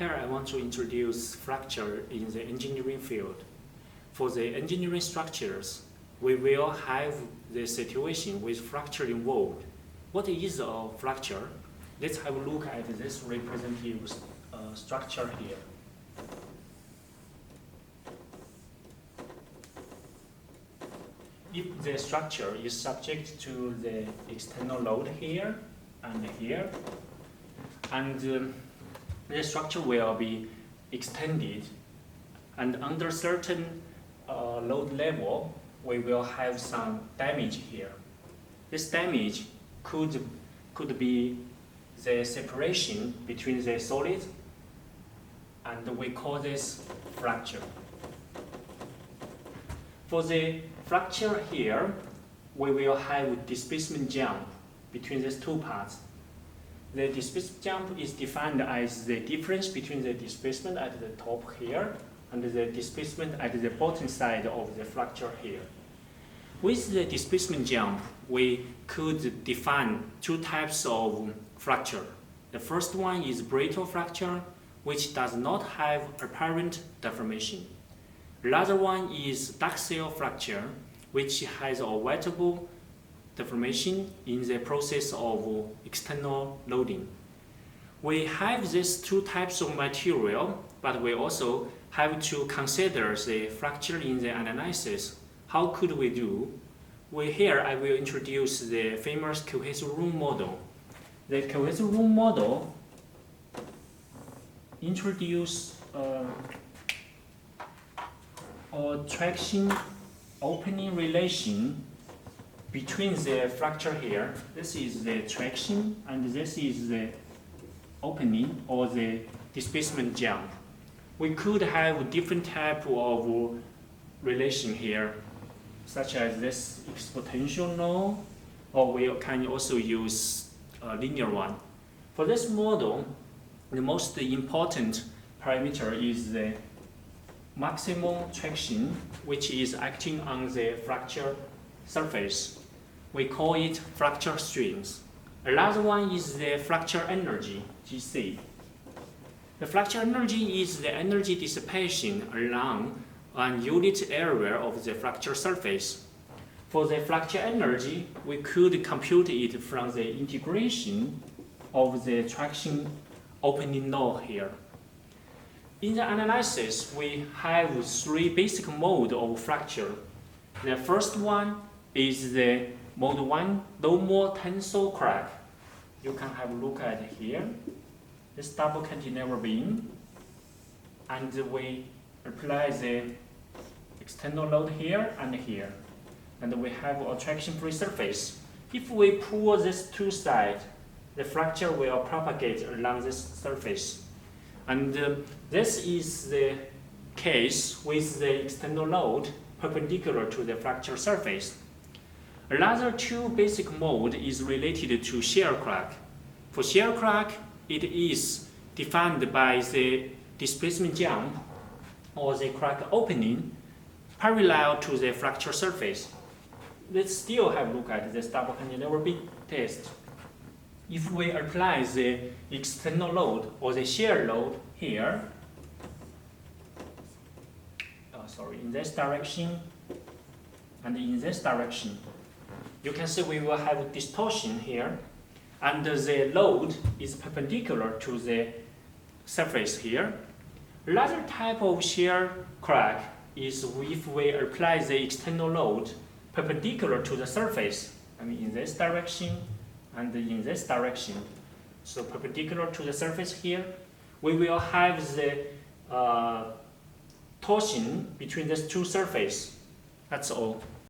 Here I want to introduce fracture in the engineering field. For the engineering structures, we will have the situation with fracture involved. What is a fracture? Let's have a look at this representative structure here. If the structure is subject to the external load here and here, and the structure will be extended, and under certain load level, we will have some damage here. This damage could be the separation between the solid, and we call this fracture. For the fracture here, we will have displacement jump between these two parts. The displacement jump is defined as the difference between the displacement at the top here and the displacement at the bottom side of the fracture here. With the displacement jump, we could define two types of fracture. The first one is brittle fracture, which does not have apparent deformation. The other one is ductile fracture, which has a wettable deformation in the process of external loading. We have these two types of material, but we also have to consider the fracture in the analysis. How could we do? Here I will introduce the famous cohesive room model. The cohesive room model introduces a traction opening relation between the fracture here. This is the traction and this is the opening or the displacement jump. We could have different type of relation here, such as this exponential, or we can also use a linear one. For this model, the most important parameter is the maximum traction, which is acting on the fracture surface. We call it fracture strength. Another one is the fracture energy, GC. The fracture energy is the energy dissipation along an unit area of the fracture surface. For the fracture energy, we could compute it from the integration of the traction opening law here. In the analysis, we have three basic modes of fracture. The first one is the mode 1 normal tensile crack. You can have a look at it here. This double cantilever beam, and we apply the external load here and here, and we have a traction-free surface. If we pull these two sides, the fracture will propagate along this surface. And this is the case with the external load perpendicular to the fracture surface. Another two basic mode is related to shear crack. For shear crack, it is defined by the displacement jump or the crack opening parallel to the fracture surface. Let's still have a look at this double cantilever beam test. If we apply the external load or the shear load here, in this direction and in this direction, you can see we will have a distortion here, and the load is perpendicular to the surface here. Another type of shear crack is if we apply the external load perpendicular to the surface, in this direction and in this direction. So perpendicular to the surface here, we will have the torsion between these two surfaces. That's all.